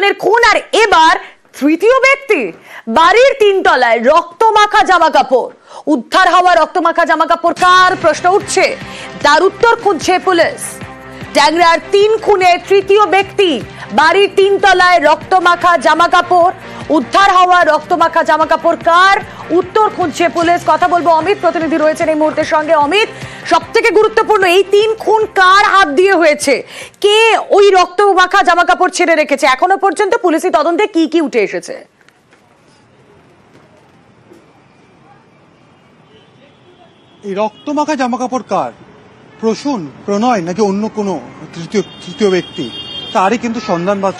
দুজনের খুন। আর এবার তৃতীয় ব্যক্তি, বাড়ির 3 তলায় রক্তমাখা জামা কাপড় উদ্ধার হওয়া। রক্তমাখা জামা কাপড় কার প্রশ্ন উঠছে, তার উত্তর খুঁজছে পুলিশ। ট্যাংরার 3 খুনে তৃতীয় ব্যক্তি, বাড়ির 3 তলায় রক্তমাখা জামা কাপড় উদ্ধার হওয়া। রক্তমাখা জামা কাপড় কার, উত্তর খুঁজছে পুলিশ। কথা বলবো অমিত, প্রতিনিধি রয়েছেন এই মুহূর্তের সঙ্গে। অমিত, সব থেকে গুরুত্বপূর্ণ, এই 3 খুন কার হাত দিয়ে হয়েছে, কে ওই রক্তমাখা জামা কাপড় ছেড়ে রেখেছে, এখনো পর্যন্ত পুলিশি তদন্তে কি কি উঠে এসেছে? এই রক্তমাখা জামা কাপড় কার, প্রসূন, প্রণয় নাকি অন্য কোনো তৃতীয় ব্যক্তি, তারই কিন্তু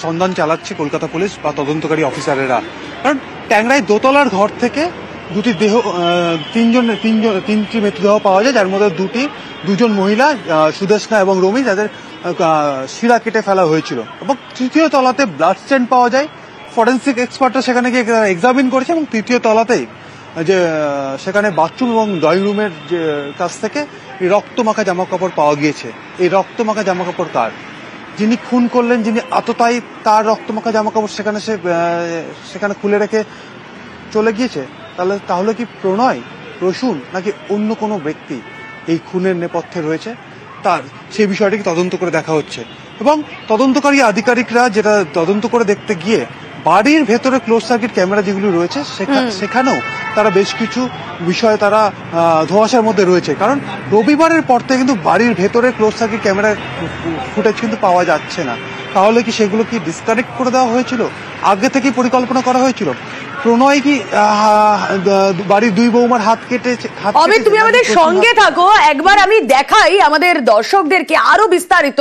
সন্ধান চালাচ্ছে কলকাতা পুলিশ বা তদন্তকারী অফিসারেরা। কারণ ট্যাংরায় দোতলার ঘর থেকে তিনটি মৃতদেহ পাওয়া যায়, যার মধ্যে দুজন মহিলা, সুদেশনা এবং রমি, যাদের শিরা কেটে ফেলা হয়েছিল। এবং তৃতীয় তলাতে ব্লাড স্টেন পাওয়া যায়। ফরেন্সিক এক্সপার্টরা সেখানে গিয়ে এক্সামিন করেছে এবং তৃতীয় তলাতেই যে সেখানে বাথরুম এবং ড্রয়িং রুমের যে কাছ থেকে এই রক্তমাখা জামা কাপড় পাওয়া গিয়েছে। এই রক্তমাখা জামা কাপড় কার, যিনি খুন করলেন, যিনি আততায়ী, তার রক্তমাখা জামা কাপড় সেখানে খুলে রেখে চলে গিয়েছে। তাহলে কি প্রণয়, প্রসূন নাকি অন্য কোনো ব্যক্তি এই খুনের নেপথ্যে রয়েছে, তার সেই বিষয়টিকে তদন্ত করে দেখা হচ্ছে। এবং তদন্তকারী আধিকারিকরা যেটা তদন্ত করে দেখতে গিয়ে বাড়ির ভেতরে ক্লোজ সার্কিট ক্যামেরা যেগুলো রয়েছে সেখানেও তারা বেশ কিছু বিষয় তারা ধোঁয়াশার মধ্যে রয়েছে। কারণ রবিবারের পর থেকে কিন্তু বাড়ির ভেতরে ক্লোজ সার্কিট ক্যামেরার ফুটেজ কিন্তু পাওয়া যাচ্ছে না। তাহলে কি সেগুলো কি ডিসকানেক্ট করে দেওয়া হয়েছিল, আগে থেকেই পরিকল্পনা করা হয়েছিল? প্রণয় কি বাড়ির 2 বৌমার হাত কেটেছে? অমিত, তুমি আমাদের সঙ্গে থাকো, একবার আমি দেখাই আমাদের দর্শকদেরকে আরো বিস্তারিত।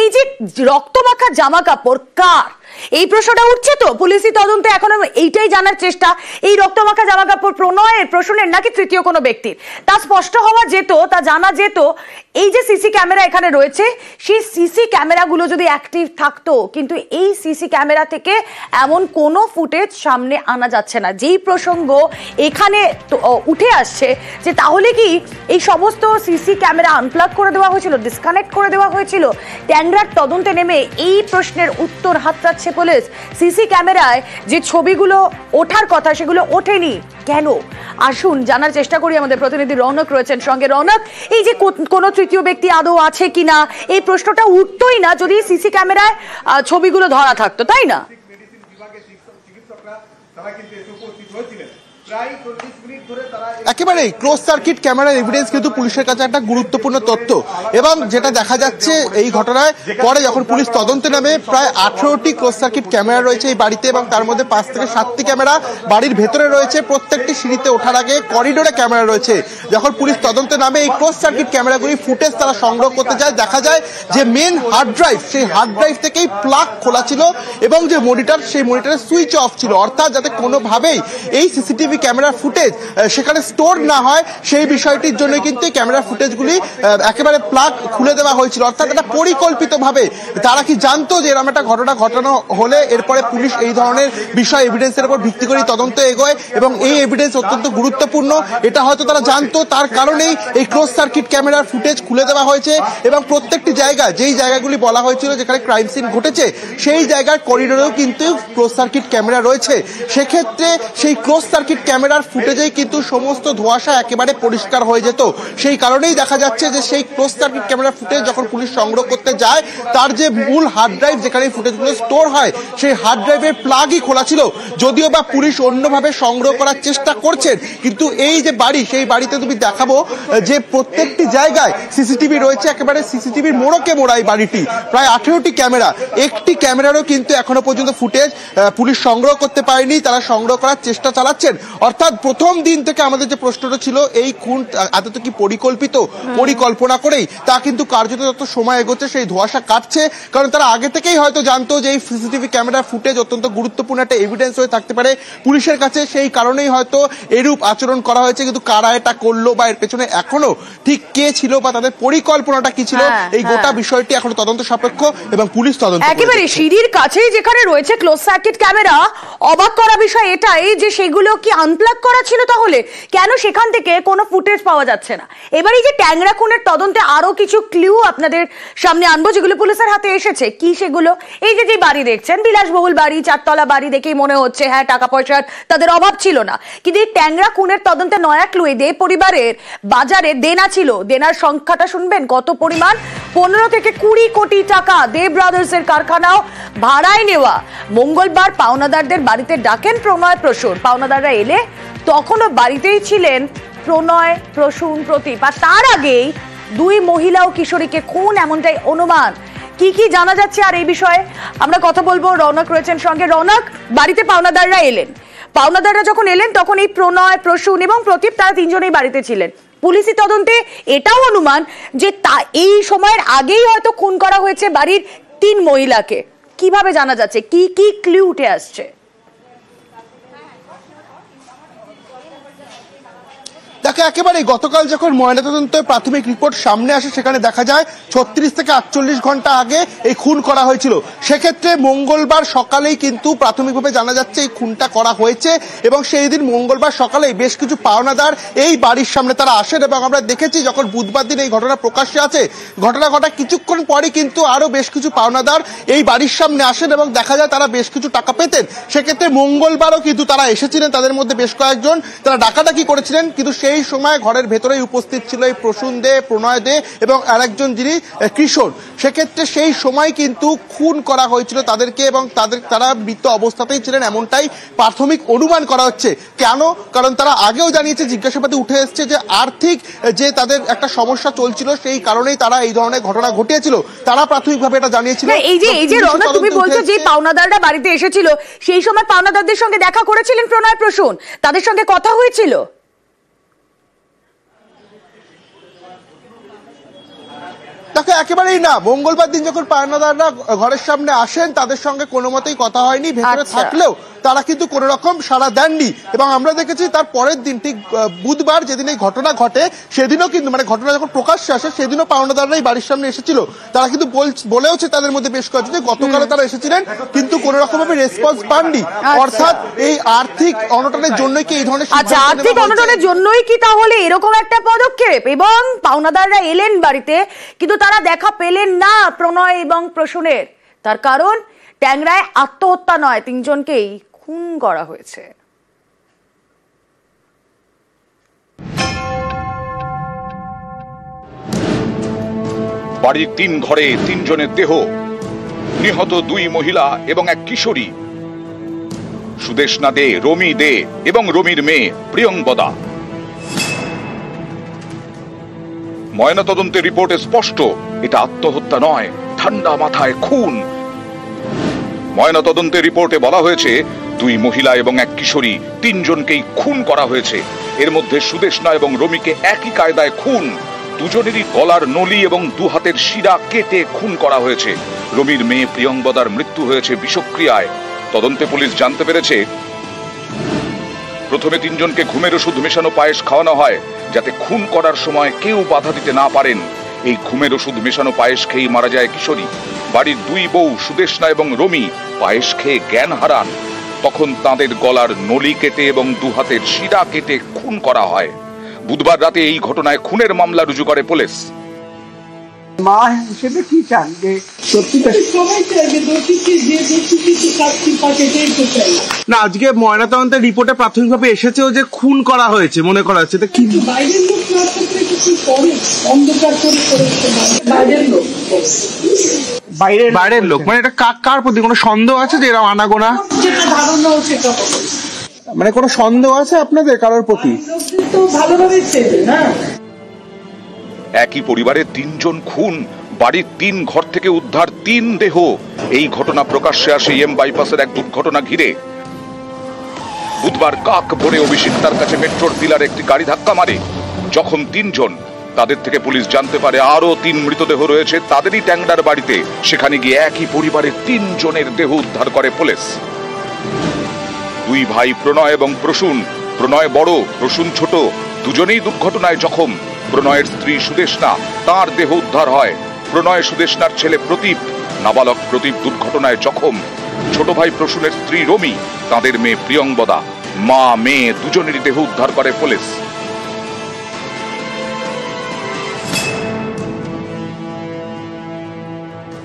এই যে রক্তমাখা জামা কাপড় কার, এই প্রশ্নটা উঠছে তো পুলিশি তদন্তে, এখন এইটাই জানার চেষ্টা। এই রক্তমাখা জামা কাপড় প্রণয়ের, প্রসূনের নাকি তৃতীয় কোনো ব্যক্তির, তা স্পষ্ট হওয়া যেত, তা জানা যেত। এই যে সিসি ক্যামেরা এখানে রয়েছে, সেই সিসি ক্যামেরাগুলো যদি অ্যাক্টিভ থাকতো, কিন্তু এই সিসি ক্যামেরা থেকে এমন কোনো ফুটেজ সামনে আনা যাচ্ছে না। যেই প্রসঙ্গ এখানে উঠে আসছে যে তাহলে কি এই সমস্ত সিসি ক্যামেরা আনপ্লাগ করে দেওয়া হয়েছিল, ডিসকানেক্ট করে দেওয়া হয়েছিল? ট্যাংরার তদন্তে নেমে এই প্রশ্নের উত্তর হাতড়াচ্ছে পুলিশ। সিসি ক্যামেরায় যে ছবিগুলো ওঠার কথা সেগুলো ওঠেনি কেন? আসুন জানার চেষ্টা করি, আমাদের প্রতিনিধি রৌনক রয়েছেন সঙ্গে। রৌনক, এই যে কোনো তৃতীয় ব্যক্তি আদৌ আছে কিনা, এই প্রশ্নটা উঠতোই না যদি সিসি ক্যামেরায় ছবিগুলো ধরা থাকতো, তাই না? একেবারেই ক্লোজ সার্কিট ক্যামেরার এভিডেন্স কিন্তু পুলিশের কাছে একটা গুরুত্বপূর্ণ তথ্য। এবং যেটা দেখা যাচ্ছে এই ঘটনায় পরে যখন পুলিশ তদন্তে নামে, প্রায় 18টি ক্লোজ সার্কিট ক্যামেরা রয়েছে এই বাড়িতে, এবং তার মধ্যে 5 থেকে 7টি ক্যামেরা বাড়ির ভেতরে রয়েছে। প্রত্যেকটি সিঁড়িতে ওঠার আগে করিডোরে ক্যামেরা রয়েছে। যখন পুলিশ তদন্তে নামে এই ক্লোজ সার্কিট ক্যামেরাগুলি ফুটেজ তারা সংগ্রহ করতে যায়, দেখা যায় যে মেন হার্ড ড্রাইভ, সেই হার্ড ড্রাইভ থেকেই প্লাগ খোলা ছিল এবং যে মনিটর, সেই মনিটরের সুইচ অফ ছিল। অর্থাৎ যাতে কোনোভাবেই এই সিসিটিভি ক্যামেরার ফুটেজ সেখানে স্টোর না হয়, সেই বিষয়টির জন্য কিন্তু এই ক্যামেরা ফুটেজগুলি একেবারে প্লাগ খুলে দেওয়া হয়েছিল। অর্থাৎ এটা পরিকল্পিতভাবে। তারা কি জানতো যে এরকম একটা ঘটনা ঘটানো হলে এরপরে পুলিশ এই ধরনের বিষয় এভিডেন্সের উপর ভিত্তি করে তদন্ত এগোয়, এবং এই এভিডেন্স অত্যন্ত গুরুত্বপূর্ণ, এটা হয়তো তারা জানতো। তার কারণেই এই ক্লোজ সার্কিট ক্যামেরার ফুটেজ খুলে দেওয়া হয়েছে এবং প্রত্যেকটি জায়গা, যেই জায়গাগুলি বলা হয়েছিল যেখানে ক্রাইম সিন ঘটেছে, সেই জায়গার করিডোরেও কিন্তু ক্লোজ সার্কিট ক্যামেরা রয়েছে। সেক্ষেত্রে সেই ক্লোজ সার্কিট ক্যামেরার ফুটেজেই কিন্তু সমস্ত ধোঁয়াশা একেবারে পরিষ্কার হয়ে যেত। সেই কারণেই দেখা যাচ্ছে যে সেই ক্লোজ সার্কিট ক্যামেরা ফুটেজ যখন পুলিশ সংগ্রহ করতে যায়, তার যে মূল হার্ড ড্রাইভ যেখানে ফুটেজগুলো স্টোর হয়, সেই হার্ড ড্রাইভের প্লাগই খোলা ছিল। যদিও বা পুলিশ অন্যভাবে সংগ্রহ করার চেষ্টা করছেন, কিন্তু এই যে বাড়ি, সেই বাড়িতে তুমি দেখাবো যে প্রত্যেকটি জায়গায় সিসিটিভি রয়েছে, একেবারে সিসিটিভির মোড়কে মোড়া এই বাড়িটি। প্রায় 18টি ক্যামেরা, একটি ক্যামেরারও কিন্তু এখনো পর্যন্ত ফুটেজ পুলিশ সংগ্রহ করতে পারেনি। তারা সংগ্রহ করার চেষ্টা চালাচ্ছেন। অর্থাৎ প্রথম দিন থেকে আমাদের যে প্রশ্নটা ছিল, এই খুন এত কি পরিকল্পিত, পরিকল্পনা করেই, তা কিন্তু কার্যত যত সময় এগোচ্ছে সেই ধোঁয়াশা কাটছে। কারণ তারা আগে থেকেই হয়তো জানতো যে এই সিসিটিভি ক্যামেরার ফুটেজ অত্যন্ত গুরুত্বপূর্ণ একটা এভিডেন্স হয়ে থাকতে পারে পুলিশের কাছে। সেই কারণেই হয়তো এরূপ আচরণ করা হয়েছে। কিন্তু কারা এটা করলো বা এর পেছনে এখনো ঠিক কে ছিল বা তাদের পরিকল্পনাটা কি ছিল, এই গোটা বিষয়টি এখনো তদন্ত সাপেক্ষ এবং পুলিশ তদন্ত। একেবারে সিঁড়ির কাছেই যেখানে রয়েছে ক্লোজ সার্কিট ক্যামেরা, অবাক করা বিষয় এটাই যে সেগুলো কি আনপ্লাগ করা ছিল তাহলে? কেন সেখান থেকে কোনো ফুটেজ পাওয়া যাচ্ছে না? এবার এই যে ট্যাংরা খুনের তদন্তে আরো কিছু ক্লু আপনাদের সামনে আনবো যেগুলো পুলিশের হাতে এসেছে। কি সেগুলো? এই যে বাড়ি দেখছেন, বিলাসবহুল বাড়ি, 4 তলা বাড়ি, দেখেই মনে হচ্ছে হ্যাঁ টাকা পয়সার তাদের অভাব ছিল না। কিন্তু এই ট্যাংরা খুনের তদন্তে নয়া ক্লু, এই দে পরিবারের বাজারে দেনা ছিল। দেনার সংখ্যাটা শুনবেন কত পরিমাণ, 15 থেকে 20 কোটি টাকা। দে ব্রাদার্স এর কারখানাও ভাড়ায় নেওয়া। মঙ্গলবার পাওনাদারদের বাড়িতে ডাকেন প্রণয় প্রসূন। পাওনাদাররা এলে তখনও বাড়িতেই ছিলেন প্রণয়, প্রসূন, প্রদীপ। আর তার আগেই 2 মহিলা ও কিশোরীকে খুন, এমনটাই অনুমান। কি কি জানা যাচ্ছে আর এই বিষয়ে আমরা কথা বলবো। রৌনক রয়েছেন সঙ্গে। রৌনক, বাড়িতে পাওনাদাররা এলেন, পাওনাদাররা যখন এলেন তখন এই প্রণয়, প্রসূন এবং প্রদীপ তারা 3 জনেই বাড়িতে ছিলেন। পুলিশি তদন্তে এটাও অনুমান যে এই সময়ের আগেই হয়তো খুন করা হয়েছে বাড়ির 3 মহিলাকে। কিভাবে জানা যাচ্ছে? কি কি ক্লু উঠে আসছে? দেখো, একেবারে গতকাল যখন ময়নাতদন্তের প্রাথমিক রিপোর্ট সামনে আসে সেখানে দেখা যায় 36 থেকে 48 ঘন্টা আগে এই খুন করা হয়েছিল। সেক্ষেত্রে মঙ্গলবার সকালেই কিন্তু প্রাথমিকভাবে জানা যাচ্ছে এই খুনটা করা হয়েছে এবং সেই দিন মঙ্গলবার সকালেই বেশ কিছু পাওনাদার এই বাড়ির সামনে তারা আসেন এবং আমরা দেখেছি যখন বুধবার দিন এই ঘটনা প্রকাশ্যে আছে, ঘটনা ঘটা কিছুক্ষণ পরই কিন্তু আরো বেশ কিছু পাওনাদার এই বাড়ির সামনে আসেন এবং দেখা যায় তারা বেশ কিছু টাকা পেতেন। সেক্ষেত্রে মঙ্গলবারও কিন্তু তারা এসেছিলেন, তাদের মধ্যে বেশ কয়েকজন তারা ডাকাডাকি করেছিলেন, কিন্তু সেই সময় ঘরের ভেতরেই উপস্থিত ছিল এই প্রসূন দে, প্রণয় দে এবং আরেকজন যিনি কিশোর। সেক্ষেত্রে সেই সময় কিন্তু খুন করা হয়েছিল তাদেরকে এবং তারা মৃত অবস্থাতেই ছিলেন এমনটাই প্রাথমিক অনুমান করা হচ্ছে। কেন? কারণ তারা আগেও জানিয়েছে, জিজ্ঞাসাবাদে উঠে এসেছে যে আর্থিক যে তাদের একটা সমস্যা চলছিল, সেই কারণেই তারা এই ধরনের ঘটনা ঘটিয়েছিল। তারা প্রাথমিকভাবে এটা জানিয়েছিল। এই যে রৌনক, তুমি বলছো যে পাওনাদাররা বাড়িতে এসেছিল, সেই সময় পাওনাদারদের সঙ্গে দেখা করেছিলেন প্রণয়, প্রসূন? তাদের সঙ্গে কথা হয়েছিল? দেখো, একেবারেই না। মঙ্গলবার দিন যখন পাওনাদাররা ঘরের সামনে আসেন তাদের সঙ্গে কোনো মতেই কথা হয়নি। ভেতরে থাকলেও তারা কিন্তু কোন রকম সাড়া দেননি এবং আমরা দেখেছি তার পরের দিন ঠিক বুধবার যেদিন এই ঘটনা ঘটে সেদিনও কিন্তু ঘটনা যখন প্রকাশ্যে আসে সেদিনও পাওনাদাররাই বাড়ির সামনে এসেছিল। তারা কিন্তু বলেওছে তাদের মধ্যে বেশ কয়েকজন যে গতকালও তারা এসেছিলেন কিন্তু কোন রকম ভাবে রেসপন্স পাননি। অর্থাৎ এই আর্থিক অনটনের জন্যই কি এই ধরনের আর্থিক অনটনের জন্যই কি তাহলে এরকম একটা পদক্ষেপ? এবং পাওনাদাররা এলেন বাড়িতে কিন্তু তারা দেখা পেলেন না প্রণয় এবং প্রসূনের। তার কারণ ট্যাংরায় আত্মহত্যা নয়, 3 জনকেই খুন করা হয়েছে। বাড়ির 3 ঘরে 3 জনের দেহ, নিহত 2 মহিলা এবং 1 কিশোরী, সুদেষ্ণা দে, রমি দে এবং রমির মেয়ে প্রিয়ংবদা। ময়নাতদন্তের রিপোর্টে স্পষ্ট এটা আত্মহত্যা নয়, ঠান্ডা মাথায় খুন। ময়নাতদন্তের রিপোর্টে বলা হয়েছে 2 মহিলা এবং 1 কিশোরী 3 জনকেই খুন করা হয়েছে। এর মধ্যে সুদেষ্ণা এবং রমিকে একই কায়দায় খুন। দুজনেরই গলার নলি এবং 2 হাতের শিরা কেটে খুন করা হয়েছে। রমির মেয়ে প্রিয়ংবদার মৃত্যু হয়েছে বিষক্রিয়ায়। তদন্তে পুলিশ জানতে পেরেছে প্রথমে 3 জনকে ঘুমের ওষুধ মেশানো পায়েস খাওয়ানো হয় যাতে খুন করার সময় কেউ বাধা দিতে না পারেন। এই ঘুমের ওষুধ মেশানো পায়েস খেয়ে মারা যায় কিশোরী। বাড়ির 2 বউ সুদেষ্ণা এবং রমি পায়েস খেয়ে জ্ঞান হারান। তখন তাদের গলার নলি কেটে এবং 2 হাতের শিরা কেটে খুন করা হয়। বুধবার রাতে এই ঘটনায় খুনের মামলা রুজু করে পুলিশ। মা হিসেবে কি চান যে না, আজকে ময়নাতদন্তের রিপোর্টে প্রাথমিকভাবে এসেছেও যে খুন করা হয়েছে মনে করা হচ্ছে, কি বাইরের লোক না থাকলে কিছু করে অন্ধকার করে বাইরের লোক বাইরের লোক এটা কার প্রতি কোনো সন্দেহ আছে যে এরা আনাগোনা? যেটা ধারণা সেটা কোনো সন্দেহ আছে আপনাদের কারোর প্রতি? তো ভালোভাবে চেনে না। একই পরিবারের 3 জন খুন, বাড়ির 3 ঘর থেকে উদ্ধার 3 দেহ। এই ঘটনা প্রকাশ্যে আসে এম বাইপাসের এক দুর্ঘটনা ঘিরে। বুধবার কাক ভোরে অভিষিক্তার কাছে মেট্রোর পিলারে একটি গাড়ি ধাক্কা মারে। যখন 3 জন, তাদের থেকে পুলিশ জানতে পারে আরো 3 মৃতদেহ রয়েছে তাদেরই ট্যাংরার বাড়িতে। সেখানে গিয়ে একই পরিবারের 3 জনের দেহ উদ্ধার করে পুলিশ। 2 ভাই প্রণয় এবং প্রসূন, প্রণয় বড়, প্রসূন ছোট, দুজনেই দুর্ঘটনায় জখম। প্রণয়ের স্ত্রী সুদেষ্ণা, তার দেহ উদ্ধার হয়। প্রণয় সুদেষ্ণার ছেলে প্রদীপ, নাবালক প্রদীপ দুর্ঘটনায় জখম। ছোট ভাই প্রসূনের স্ত্রী রমি, তাদের মেয়ে প্রিয়ংবদা মা মেয়ে দুজনেরই দেহ উদ্ধার করে পুলিশ।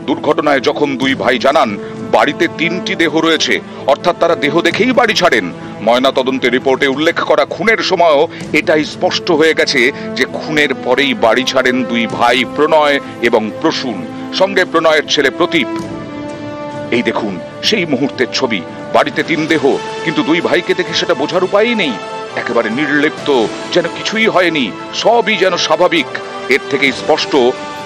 দুর্ঘটনায় যখন দুই ভাই জানান বাড়িতে 3টি দেহ রয়েছে, অর্থাৎ তারা দেহ দেখেই বাড়ি ছাড়েন। ময়নাতদন্তের রিপোর্টে উল্লেখ করা খুনের সময়ও এটাই স্পষ্ট হয়ে গেছে যে খুনের পরেই বাড়ি ছাড়েন দুই ভাই প্রণয় এবং প্রসূন, সঙ্গে প্রণয়ের ছেলে প্রদীপ। এই দেখুন সেই মুহূর্তের ছবি, বাড়িতে 3 দেহ, কিন্তু দুই ভাইকে দেখে সেটা বোঝার উপায়ই নেই। একেবারে নির্লিপ্ত, যেন কিছুই হয়নি, সবই যেন স্বাভাবিক। এর থেকেই স্পষ্ট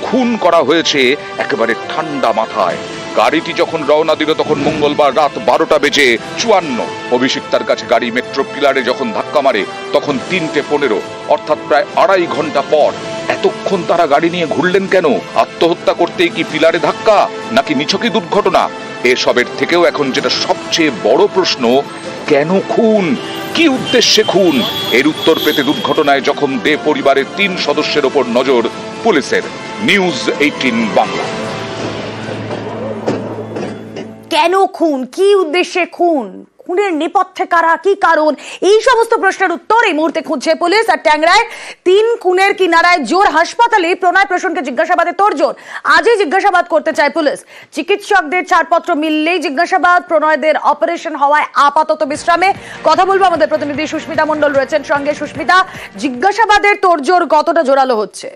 খুন করা হয়েছে একেবারে ঠান্ডা মাথায়। গাড়িটি যখন রওনা দিল তখন মঙ্গলবার রাত 12:54। অভিষিক্তার কাছে গাড়ি মেট্রো পিলারে যখন ধাক্কা মারে তখন 3:15, অর্থাৎ প্রায় 2.5 ঘন্টা পর। এতক্ষণ তারা গাড়ি নিয়ে ঘুরলেন কেন? আত্মহত্যা করতেই কি পিলারে ধাক্কা, নাকি নিছকই দুর্ঘটনা? এসবের থেকেও এখন যেটা সবচেয়ে বড় প্রশ্ন, কেন খুন, কি উদ্দেশ্যে খুন? এর উত্তর পেতে দুর্ঘটনায় জখম দে পরিবারের 3 সদস্যের ওপর নজর পুলিশের। নিউজ 18 বাংলা। কেন খুন, কি উদ্দেশ্যে খুন, খুনের নেপথ্যে কারা, কি কারণ, এই সমস্ত প্রশ্নের উত্তর এই মুহূর্তে খুঁজছে পুলিশ। আর ট্যাংরায় 3 খুনের কিনারায় জোর হাসপাতালে প্রণয় প্রসূনকে জিজ্ঞাসাবাদে তোড়জোড়। আজই জিজ্ঞাসাবাদ করতে চায় পুলিশ। চিকিৎসকদের ছাড়পত্র মিললেই জিজ্ঞাসাবাদ। প্রণয়দের অপারেশন হওয়ায় আপাতত বিশ্রামে। কথা বলবো, আমাদের প্রতিনিধি সুস্মিতা মণ্ডল রয়েছেন সঙ্গে। সুস্মিতা, জিজ্ঞাসাবাদের তোড়জোড় কতটা জোরালো হচ্ছে?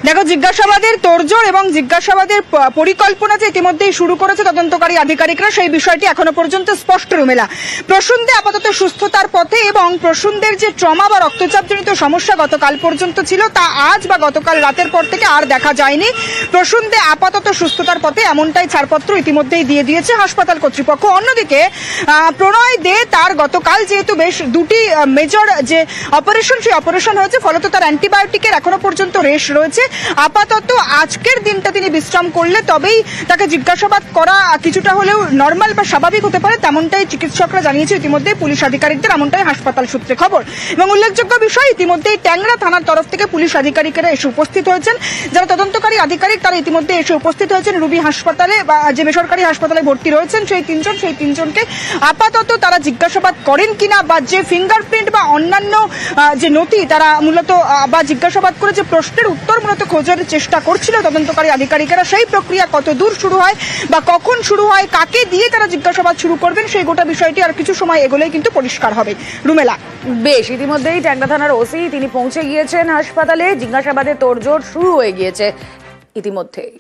দেখো, জিজ্ঞাসাবাদের তোড়জোড় এবং জিজ্ঞাসাবাদের পরিকল্পনা যে ইতিমধ্যেই শুরু করেছে তদন্তকারী আধিকারিকরা, সেই বিষয়টি এখনো পর্যন্ত স্পষ্ট রুমেলা। প্রসূনদের আপাতত সুস্থতার পথে এবং প্রসূনদের যে ট্রমা বা রক্তচাপজনিত সমস্যা গতকাল পর্যন্ত ছিল তা আজ বা গতকাল রাতের পর থেকে আর দেখা যায়নি। প্রসূনদের আপাতত সুস্থতার পথে এমনটাই ছাড়পত্র ইতিমধ্যেই দিয়ে দিয়েছে হাসপাতাল কর্তৃপক্ষ। অন্যদিকে প্রণয় দে তার গতকাল যেহেতু বেশ 2টি মেজর যে অপারেশন, সেই অপারেশন হয়েছে, ফলত তার অ্যান্টিবায়োটিকের এখনো পর্যন্ত রেশ রয়েছে। আপাতত আজকের দিনটা তিনি বিশ্রাম করলে তবেই তাকে জিজ্ঞাসাবাদ করা কিছুটা হলেও নর্মাল বা স্বাভাবিক হতে পারে, তেমনটাই চিকিৎসকরা জানিয়েছে ইতিমধ্যে পুলিশ আধিকারিকদের, এমনটাই হাসপাতাল সূত্রে খবর। এবং উল্লেখযোগ্য বিষয়, ইতিমধ্যেই ট্যাংরা থানার তরফ থেকে পুলিশ আধিকারিকেরা এসে উপস্থিত হয়েছেন। যারা তদন্তকারী আধিকারিক তারা ইতিমধ্যে এসে উপস্থিত হয়েছেন রুবি হাসপাতালে, বা যে বেসরকারি হাসপাতালে ভর্তি রয়েছেন সেই 3জনকে আপাতত তারা জিজ্ঞাসাবাদ করেন কিনা, বা যে ফিঙ্গারপ্রিন্ট বা অন্যান্য যে নথি তারা মূলত বা জিজ্ঞাসাবাদ করে যে প্রশ্নের উত্তর মূলত খোঁজার চেষ্টা করছিল তদন্তকারী আধিকারিকেরা, সেই প্রক্রিয়া কত দূর শুরু হয় বা কখন শুরু হয়, কাকে দিয়ে তারা জিজ্ঞাসাবাদ শুরু করবেন, সেই গোটা বিষয়টি আর কিছু সময় এগোলেই কিন্তু পরিষ্কার হবে। রুমেলা, বেশ, ইতিমধ্যেই ট্যাংরা থানার ওসি তিনি পৌঁছে গিয়েছেন হাসপাতালে। জিজ্ঞাসাবাদে তোড়জোড় শুরু হয়ে গিয়েছে ইতিমধ্যেই।